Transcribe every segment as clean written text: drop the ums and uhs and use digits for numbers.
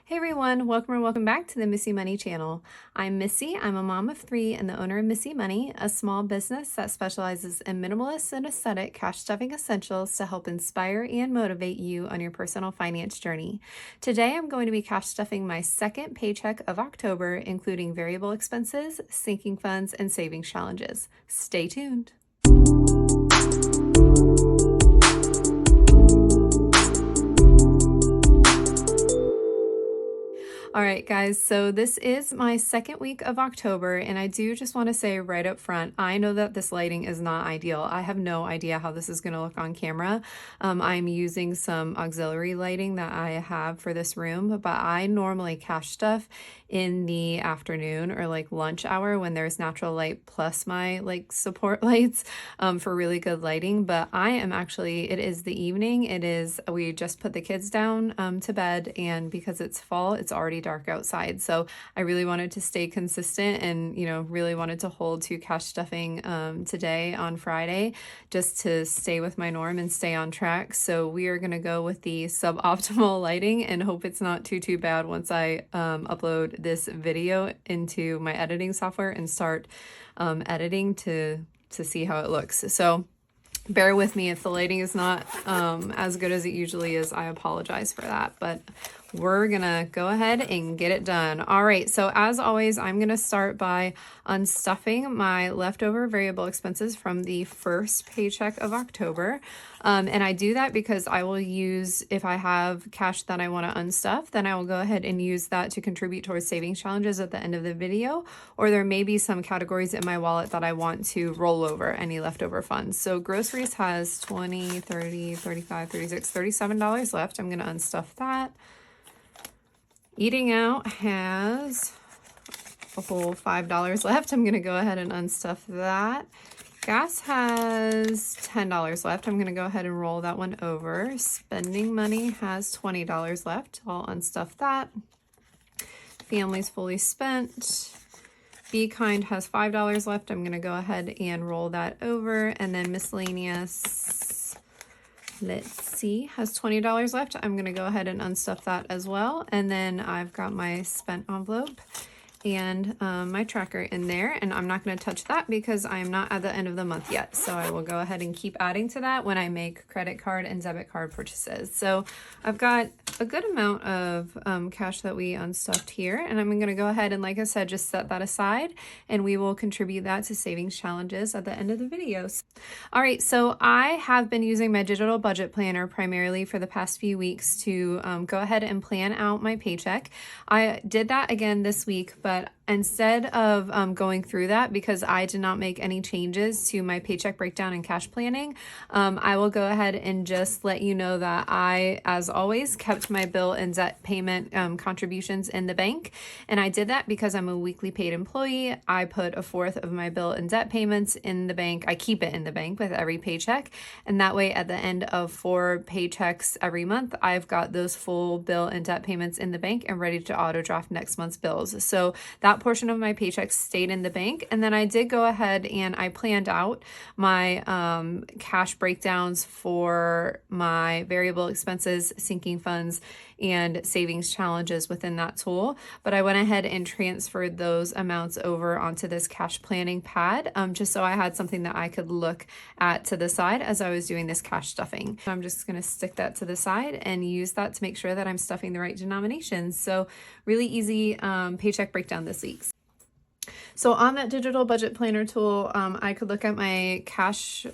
Hey everyone, welcome or welcome back to the Missy Money channel. I'm Missy, I'm a mom of 3 and the owner of Missy Money, a small business that specializes in minimalist and aesthetic cash stuffing essentials to help inspire and motivate you on your personal finance journey. Today I'm going to be cash stuffing my second paycheck of October, including variable expenses, sinking funds, and savings challenges. Stay tuned. All right, guys, so this is my second week of October, and I do just want to say right up front, I know that this lighting is not ideal. I have no idea how this is going to look on camera. I'm using some auxiliary lighting that I have for this room, but I normally cash stuff in the afternoon or like lunch hour when there's natural light plus my like support lights for really good lighting. But I am actually, it is the evening. We just put the kids down to bed, and because it's fall, it's already dark outside. So I really wanted to stay consistent and, really wanted to hold to cash stuffing today on Friday just to stay with my norm and stay on track. So we are going to go with the suboptimal lighting and hope it's not too bad once I upload this video into my editing software and start editing to see how it looks. So bear with me if the lighting is not as good as it usually is. I apologize for that, but we're gonna go ahead and get it done. All right, so as always, I'm gonna start by unstuffing my leftover variable expenses from the first paycheck of October. And I do that because I will use, if I have cash that I want to unstuff, then I will go ahead and use that to contribute towards savings challenges at the end of the video. Or there may be some categories in my wallet that I want to roll over any leftover funds. So groceries has $20, $30, $35, $36, $37 left. I'm going to unstuff that. Eating out has a whole $5 left. I'm going to go ahead and unstuff that. Gas has $10 left. I'm going to go ahead and roll that one over. Spending money has $20 left. I'll unstuff that. Family's fully spent. Be Kind has $5 left. I'm going to go ahead and roll that over. And then miscellaneous, let's see, has $20 left. I'm going to go ahead and unstuff that as well. And then I've got my spent envelope and my tracker in there, and I'm not going to touch that because I am not at the end of the month yet. So I will go ahead and keep adding to that when I make credit card and debit card purchases. So I've got a good amount of cash that we unstuffed here, and I'm going to go ahead and, like I said, just set that aside, and we will contribute that to savings challenges at the end of the videos. All right, so I have been using my digital budget planner primarily for the past few weeks to go ahead and plan out my paycheck. I did that again this week, but instead of going through that, because I did not make any changes to my paycheck breakdown and cash planning, I will go ahead and just let you know that I, as always, kept my bill and debt payment contributions in the bank. And I did that because I'm a weekly paid employee. I put a fourth of my bill and debt payments in the bank. I keep it in the bank with every paycheck. And that way, at the end of 4 paychecks every month, I've got those full bill and debt payments in the bank and ready to auto draft next month's bills. So that portion of my paycheck stayed in the bank. And then I did go ahead and I planned out my cash breakdowns for my variable expenses, sinking funds, and savings challenges within that tool. But I went ahead and transferred those amounts over onto this cash planning pad, just so I had something that I could look at to the side as I was doing this cash stuffing. So I'm just going to stick that to the side and use that to make sure that I'm stuffing the right denominations. So really easy paycheck breakdown this week. So on that digital budget planner tool, I could look at my cash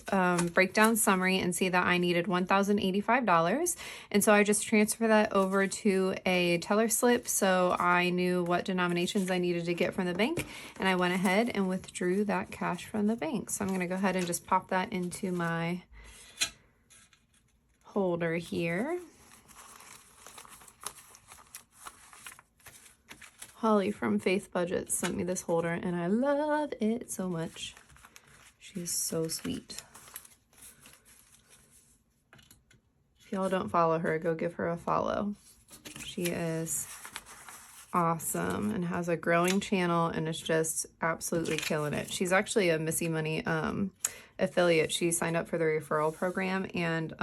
breakdown summary and see that I needed $1,085. And so I just transfer that over to a teller slip. So I knew what denominations I needed to get from the bank. And I went ahead and withdrew that cash from the bank. So I'm going to go ahead and just pop that into my holder here. Holly from Faith Budget sent me this holder, and I love it so much. She's so sweet. If y'all don't follow her, go give her a follow. She is awesome and has a growing channel and is just absolutely killing it. She's actually a Missy Money affiliate. She signed up for the referral program, and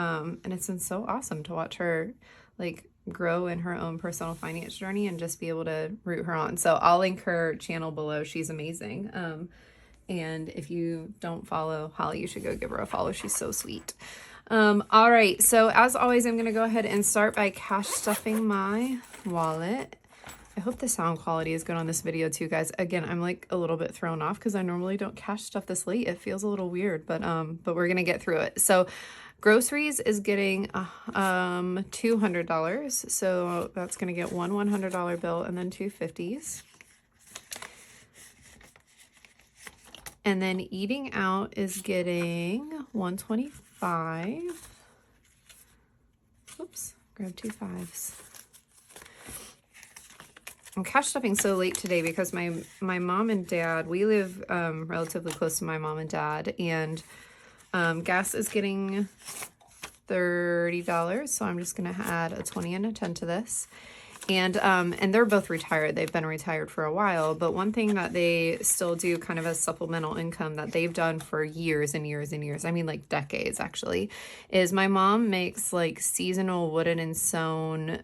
it's been so awesome to watch her like grow in her own personal finance journey and just be able to root her on. So I'll link her channel below. She's amazing. And if you don't follow Holly, you should go give her a follow. She's so sweet. All right, so as always, I'm gonna go ahead and start by cash stuffing my wallet. I hope the sound quality is good on this video too, guys. Again, I'm like a little bit thrown off because I normally don't cash stuff this late. It feels a little weird, but we're gonna get through it. So groceries is getting $200. So that's gonna get one $100 bill and then two 50s. And then eating out is getting $125. Oops, grab two 5s. I'm cash stuffing so late today because my mom and dad, we live relatively close to my mom and dad, and gas is getting $30. So I'm just gonna add a 20 and a 10 to this. And they're both retired. They've been retired for a while, but one thing that they still do kind of as supplemental income that they've done for years and years and years, I mean like decades actually, is my mom makes like seasonal wooden and sewn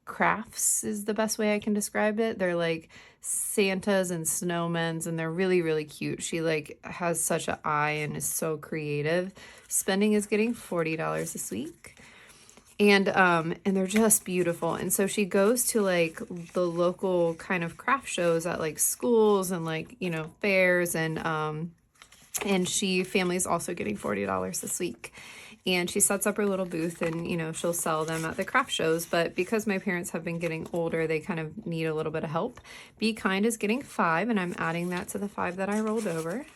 crafts is the best way I can describe it. They're like Santas and snowmen's, and they're really, really cute. She like has such an eye and is so creative. Spending is getting $40 this week. And they're just beautiful. And so she goes to like the local kind of craft shows at like schools and like, you know, fairs, and family's also getting $40 this week. And she sets up her little booth and, you know, she'll sell them at the craft shows. But because my parents have been getting older, they kind of need a little bit of help. Be Kind is getting 5, and I'm adding that to the 5 that I rolled over.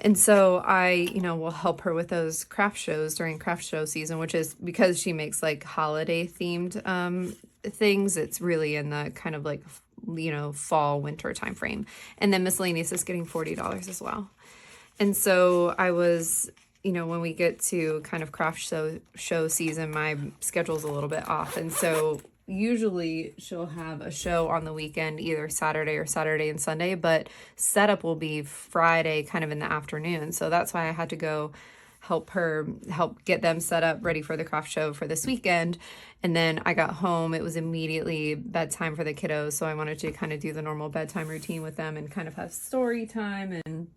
And so I, you know, will help her with those craft shows during craft show season, which is because she makes like holiday themed things. It's really in the kind of like, you know, fall, winter time frame. And then miscellaneous is getting $40 as well. And so I was, you know, when we get to kind of craft show season, my schedule's a little bit off. And so usually she'll have a show on the weekend, either Saturday or Saturday and Sunday, but setup will be Friday kind of in the afternoon. So that's why I had to go help get them set up ready for the craft show for this weekend. And then I got home, it was immediately bedtime for the kiddos. So I wanted to kind of do the normal bedtime routine with them and kind of have story time and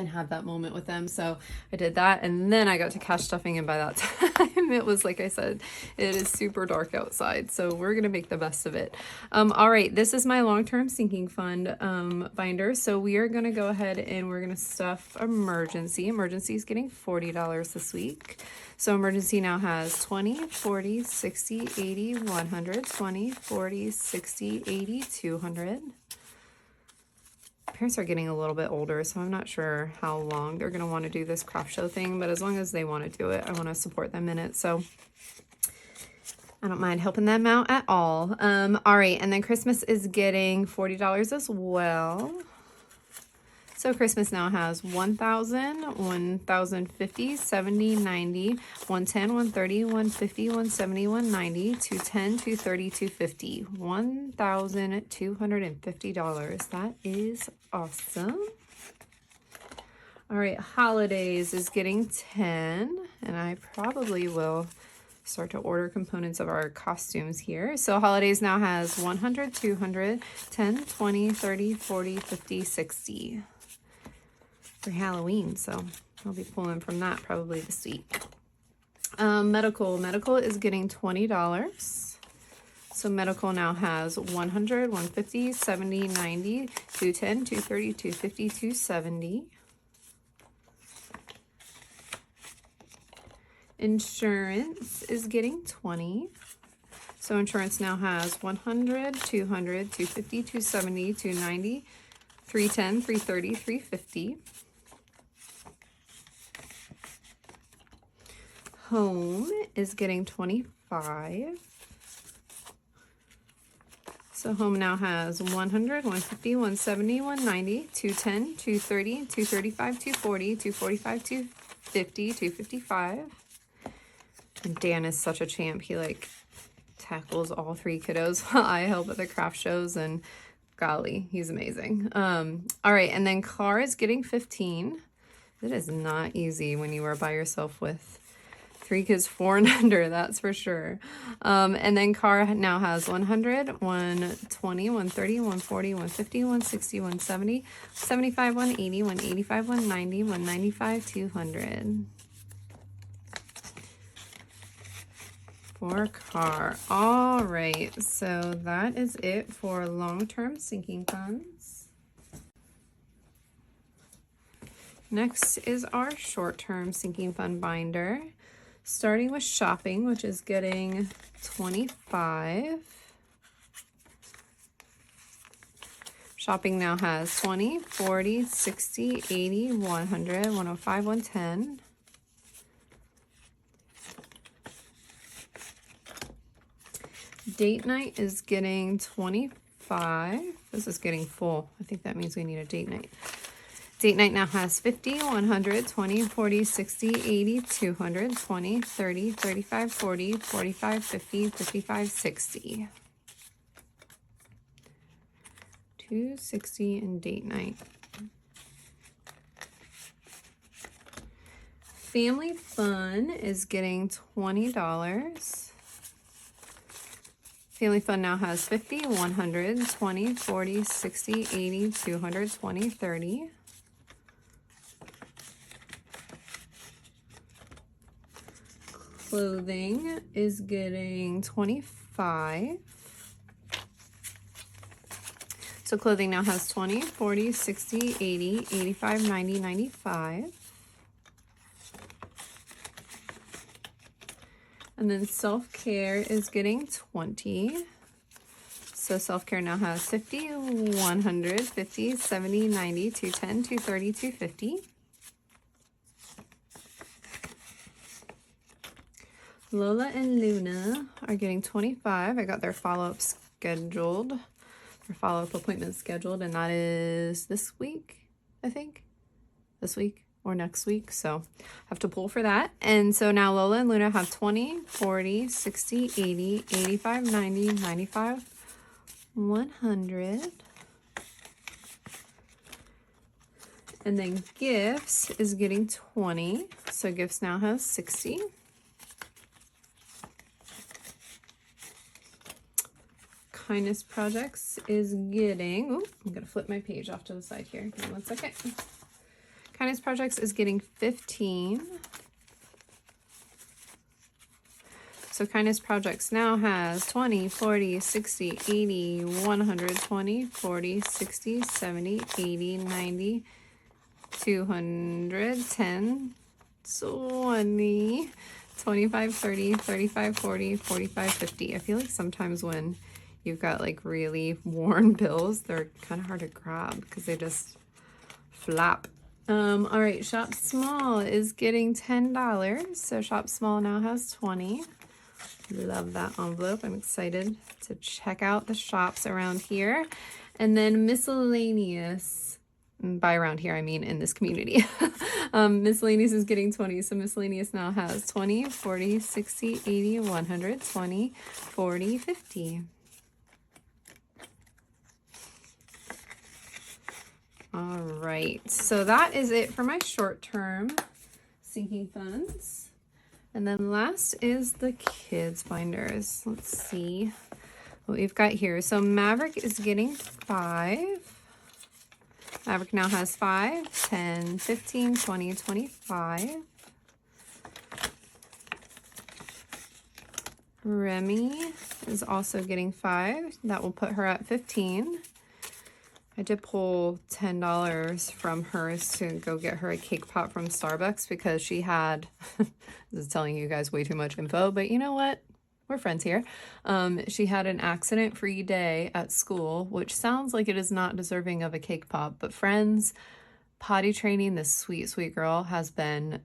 have that moment with them. So I did that, and then I got to cash stuffing, and by that time it was, like I said, it is super dark outside, so we're gonna make the best of it. All right, this is my long-term sinking fund binder. So we are gonna go ahead and we're gonna stuff emergency. Emergency is getting $40 this week. So emergency now has 20, 40, 60, 80, 100, 20, 40, 60, 80, 200. Parents are getting a little bit older, so I'm not sure how long they're going to want to do this craft show thing, but as long as they want to do it, I want to support them in it. So I don't mind helping them out at all. All right, and then Christmas is getting $40 as well. So Christmas now has 1,000, 1,050, 70, 90, 110, 130, 150, 170, 190, 210, 230, 250. $1,250. That is awesome. All right, holidays is getting 10, and I probably will start to order components of our costumes here. So holidays now has 100, 200, 10, 20, 30, 40, 50, 60. For Halloween, so I'll be pulling from that probably this week. Medical is getting $20. So medical now has 100, 150, 70, 90, 210, 230, 250, 270. Insurance is getting 20. So insurance now has 100, 200, 250, 270, 290, 310, 330, 350. Home is getting 25. So home now has 100, 150, 170, 190, 210, 230, 235, 240, 245, 250, 255. And Dan is such a champ. He like tackles all 3 kiddos while I help at the craft shows, and golly, he's amazing. All right, and then car is getting 15. It is not easy when you are by yourself with Three kids, 4 and under, that's for sure. And then car now has 100, 120, 130, 140, 150, 160, 170, 75, 180, 185, 190, 195, 200. For car. All right, so that is it for long-term sinking funds. Next is our short-term sinking fund binder, starting with shopping, which is getting 25. Shopping now has 20, 40, 60, 80, 100, 105, 110. Date night is getting 25. This is getting full. I think that means we need a date night. Date night now has 50, 100, 20, 40, 60, 80, 200, 20, 30, 35, 40, 45, 50, 55, 60. 260 and date night. Family fun is getting $20. Family fun now has 50, 100, 20, 40, 60, 80, 200, 20, 30. Clothing is getting 25. So clothing now has 20, 40, 60, 80, 85, 90, 95. And then self-care is getting 20. So self-care now has 50, 100, 50, 70, 90, 210, 230, 250. Lola and Luna are getting 25. I got their follow-up scheduled, their follow-up appointment scheduled, and that is this week, I think. This week or next week, so I have to pull for that. And so now Lola and Luna have 20, 40, 60, 80, 85, 90, 95, 100. And then gifts is getting 20, so gifts now has 60. Kindness projects is getting, oh, I'm gonna flip my page off to the side here. Give me 1 second. Kindness projects is getting 15. So kindness projects now has 20, 40, 60, 80, 120, 40, 60, 70, 80, 90, 200, 10, 20, 25, 30, 35, 40, 45, 50. I feel like sometimes when you've got like really worn bills, they're kind of hard to grab because they just flap. All right, Shop Small is getting $10. So Shop Small now has 20. Love that envelope. I'm excited to check out the shops around here. And then miscellaneous, by around here, I mean in this community. Miscellaneous is getting 20. So miscellaneous now has 20, 40, 60, 80, 100, 20, 40, 50. All right, so that is it for my short-term sinking funds. And then last is the kids binders. Let's see what we've got here. So Maverick is getting 5. Maverick now has 5, 10, 15, 20, 25. Remy is also getting 5. That will put her at 15. I did pull $10 from hers to go get her a cake pop from Starbucks because she had, this is telling you guys way too much info, but you know what? We're friends here. She had an accident-free day at school, which sounds like it is not deserving of a cake pop, but friends, potty training this sweet, sweet girl has been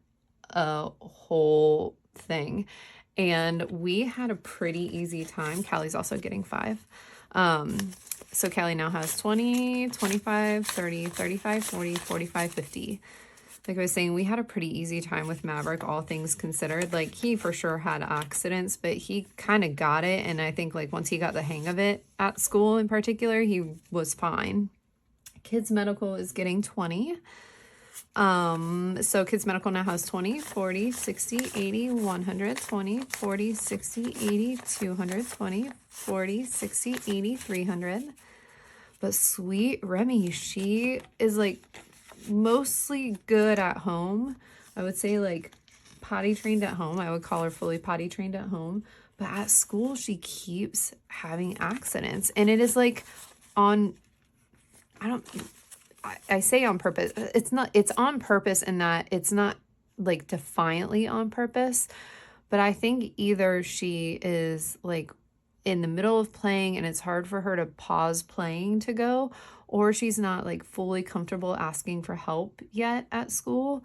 a whole thing. And we had a pretty easy time. Callie's also getting 5. So Callie now has 20, 25, 30, 35, 40, 45, 50. Like I was saying, we had a pretty easy time with Maverick, all things considered. Like, he for sure had accidents, but he kind of got it. And I think, like, once he got the hang of it at school in particular, he was fine. Kids medical is getting 20. So Kids Medical now has 20, 40, 60, 80, 100, 20, 40, 60, 80, 200, 20, 40, 60, 80, 300. But sweet Remy, she is like mostly good at home. I would say like potty trained at home. I would call her fully potty trained at home. But at school, she keeps having accidents. And it is like on, I say on purpose. It's on purpose in that it's not like defiantly on purpose. But I think either she is like in the middle of playing and it's hard for her to pause playing to go, or she's not like fully comfortable asking for help yet at school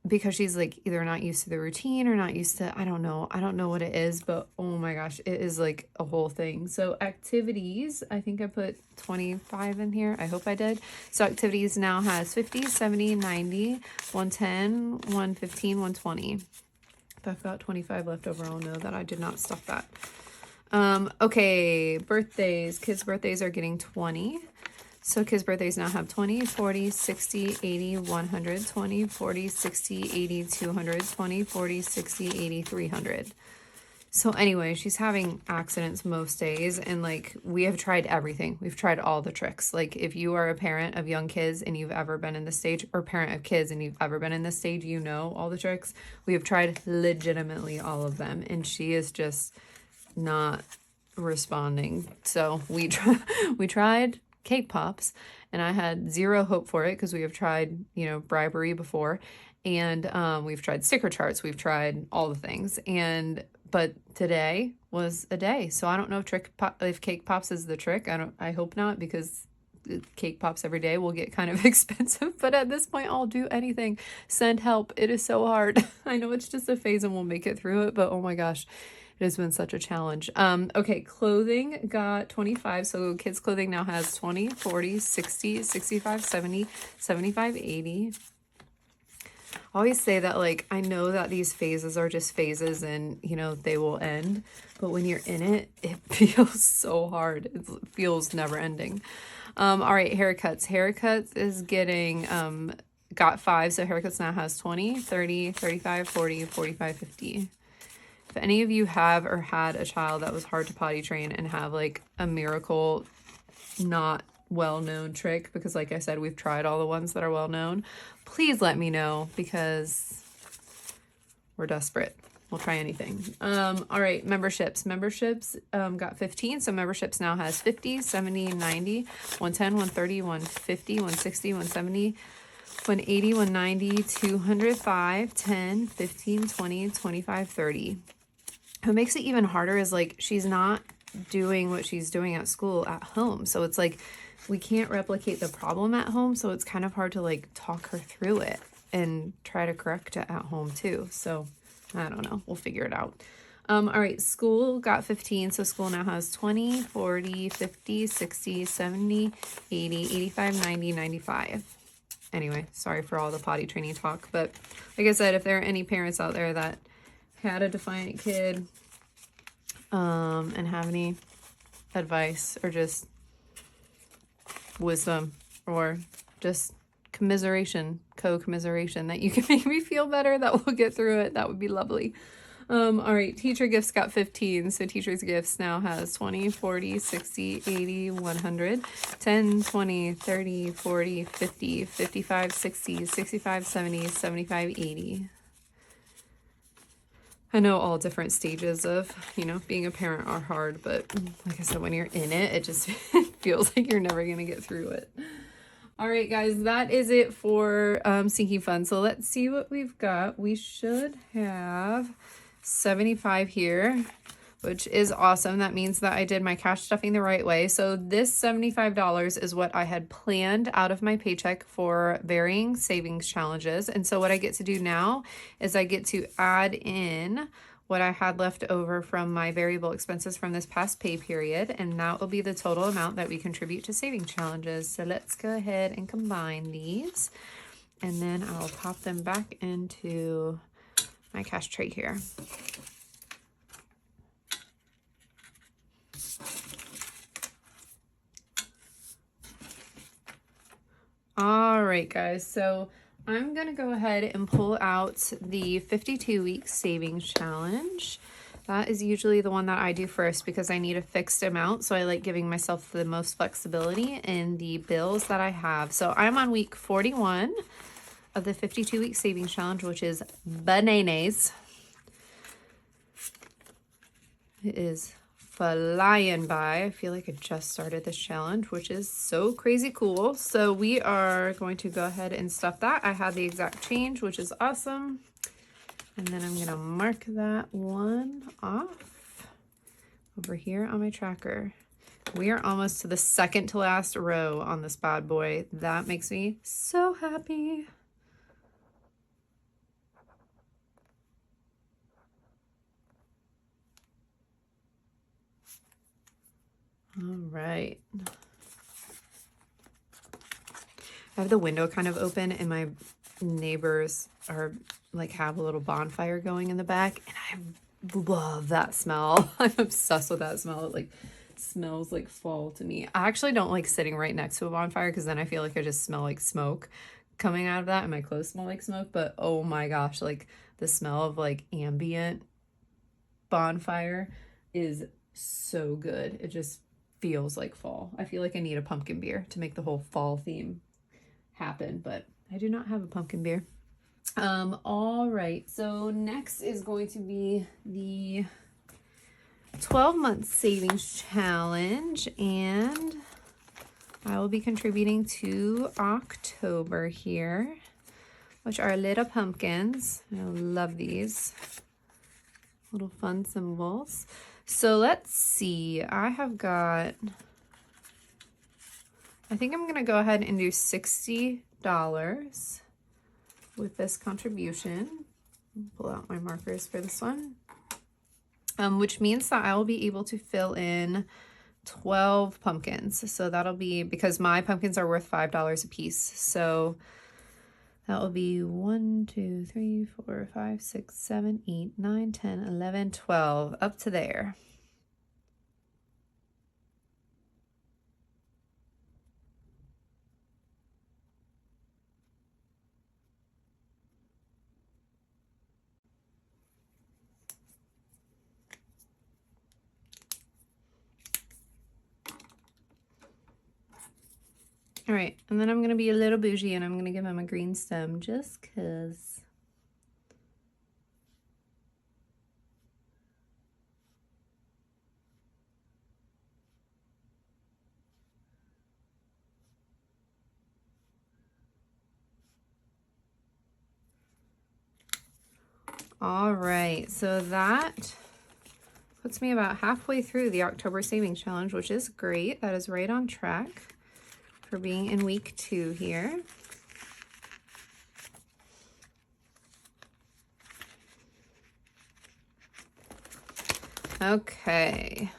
because she's like either not used to the routine or not used to, I don't know what it is, but oh my gosh, it is like a whole thing. So activities, I think I put 25 in here. I hope I did. So activities now has 50, 70, 90, 110, 115, 120. If I've got 25 left over, I'll know that I did not stuff that. Okay, birthdays. Kids' birthdays are getting 20. So kids' birthdays now have 20, 40, 60, 80, 100, 20, 40, 60, 80, 200, 20, 40, 60, 80, 300. So anyway, she's having accidents most days, and like we have tried everything. We've tried all the tricks. Like if you are a parent of young kids and you've ever been in this stage, or parent of kids and you've ever been in this stage, you know all the tricks. We have tried legitimately all of them, and she is just not responding. So we tried cake pops, and I had zero hope for it because we have tried, bribery before, and we've tried sticker charts, we've tried all the things, but today was a day. So I don't know if cake pops is the trick. I hope not, because cake pops every day will get kind of expensive, but at this point I'll do anything. Send help. It is so hard. I know it's just a phase and we'll make it through it, but oh my gosh, it has been such a challenge. Okay, clothing got 25. So kids' clothing now has 20, 40, 60, 65, 70, 75, 80. I always say that, like, I know that these phases are just phases and, they will end. But when you're in it, it feels so hard. It feels never ending. All right, haircuts. Haircuts is getting, got 5. So haircuts now has 20, 30, 35, 40, 45, 50. If any of you have or had a child that was hard to potty train and have like a miracle, not well-known trick, because like I said, we've tried all the ones that are well-known, please let me know because we're desperate. We'll try anything. All right, memberships. Memberships got 15. So memberships now has 50, 70, 90, 110, 130, 150, 160, 170, 180, 190, 205, 10, 15, 20, 25, 30. What makes it even harder is like she's not doing what she's doing at school at home. So it's like we can't replicate the problem at home. So it's kind of hard to like talk her through it and try to correct it at home too. So I don't know. We'll figure it out. All right. School got 15. So school now has 20, 40, 50, 60, 70, 80, 85, 90, 95. Anyway, sorry for all the potty training talk. But like I said, if there are any parents out there that had a defiant kid and have any advice or just wisdom or just co-commiseration that you can make me feel better, that we'll get through it, that would be lovely. All right, teacher gifts got 15. So teacher's gifts now has 20, 40, 60, 80, 100, 10, 20, 30, 40, 50, 55, 60, 65, 70, 75, 80. I know all different stages of, being a parent are hard, but like I said, when you're in it, it just feels like you're never going to get through it. All right, guys, that is it for Sinking Fun. So let's see what we've got. We should have 75 here, which is awesome. That means that I did my cash stuffing the right way. So this $75 is what I had planned out of my paycheck for varying savings challenges. And so what I get to do now is I get to add in what I had left over from my variable expenses from this past pay period, and that will be the total amount that we contribute to saving challenges. So let's go ahead and combine these, and then I'll pop them back into my cash tray here. All right, guys, so I'm gonna go ahead and pull out the 52-week savings challenge. That is usually the one that I do first because I need a fixed amount, so I like giving myself the most flexibility in the bills that I have. So I'm on week 41 of the 52-week savings challenge, which is bananas. It is flying by. I feel like I just started this challenge, which is so crazy cool. So we are going to go ahead and stuff that. I had the exact change, which is awesome. And then I'm gonna mark that one off over here on my tracker. We are almost to the second to last row on this bad boy. That makes me so happy. All right. I have the window kind of open and my neighbors are like have a little bonfire going in the back, and I love that smell. I'm obsessed with that smell. It like smells like fall to me. I actually don't like sitting right next to a bonfire because then I feel like I just smell like smoke coming out of that and my clothes smell like smoke. But oh my gosh, like the smell of like ambient bonfire is so good. It just feels like fall. I feel like I need a pumpkin beer to make the whole fall theme happen, but I do not have a pumpkin beer. All right, so next is going to be the 12-month savings challenge, and I will be contributing to October here, which are little pumpkins. I love these little fun symbols. So let's see, I think I'm gonna go ahead and do $60 with this contribution. Pull out my markers for this one, which means that I will be able to fill in 12 pumpkins. So that'll be, because my pumpkins are worth $5 a piece. So that will be 1, 2, 3, 4, 5, 6, 7, 8, 9, 10, 11, 12, up to there. All right, and then I'm gonna be a little bougie and I'm gonna give him a green stem just cause. All right, so that puts me about halfway through the October savings challenge, which is great. That is right on track for being in week 2 here. Okay.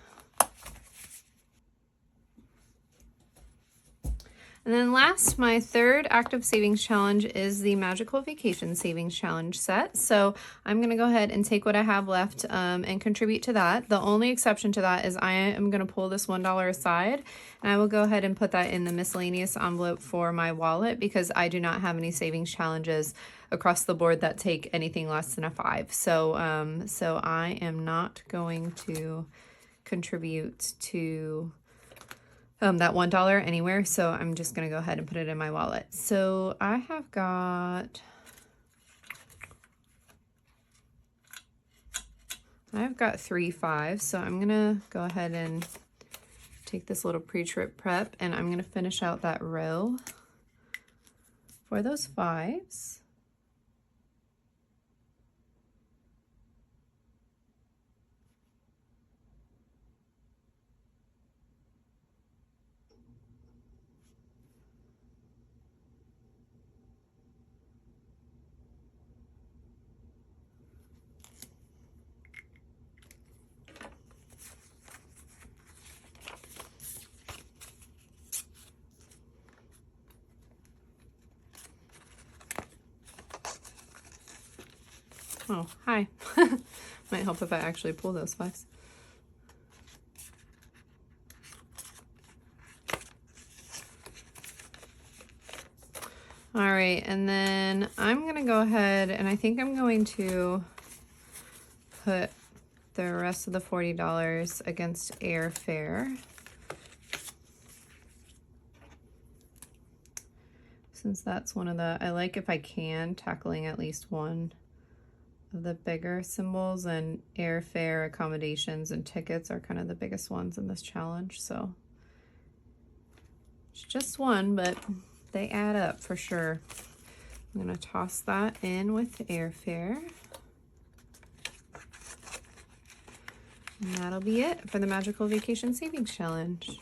And then last, my third active savings challenge is the Magical Vacation Savings Challenge set. So I'm going to go ahead and take what I have left and contribute to that. The only exception to that is I am going to pull this $1 aside, and I will go ahead and put that in the miscellaneous envelope for my wallet because I do not have any savings challenges across the board that take anything less than a 5. So, so I am not going to contribute to that $1 anywhere, so I'm just gonna go ahead and put it in my wallet. So I've got 3 5s, so I'm gonna go ahead and take this little pre-trip prep and I'm gonna finish out that row for those 5s. Oh, hi. Might help if I actually pull those 5s. All right, and then I'm gonna go ahead and I think I'm going to put the rest of the $40 against airfare. Since that's one of the, I like if I can, tackling at least one of the bigger symbols, and airfare, accommodations, and tickets are kind of the biggest ones in this challenge. So it's just one, but they add up for sure. I'm gonna toss that in with airfare. And that'll be it for the Magical Vacation Savings Challenge.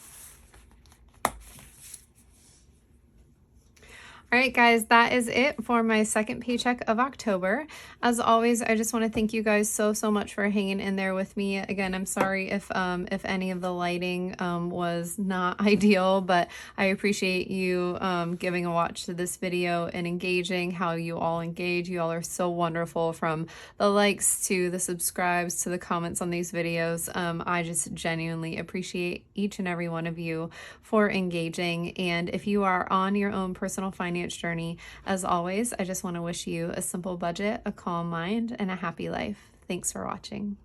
All right, guys, that is it for my second paycheck of October. As always, I just want to thank you guys so much for hanging in there with me. Again, I'm sorry if any of the lighting was not ideal, but I appreciate you giving a watch to this video and engaging, how you all engage. You all are so wonderful, from the likes to the subscribes to the comments on these videos. I just genuinely appreciate each and every one of you for engaging. And if you are on your own personal finance journey, as always, I just want to wish you a simple budget, a calm mind, and a happy life. Thanks for watching.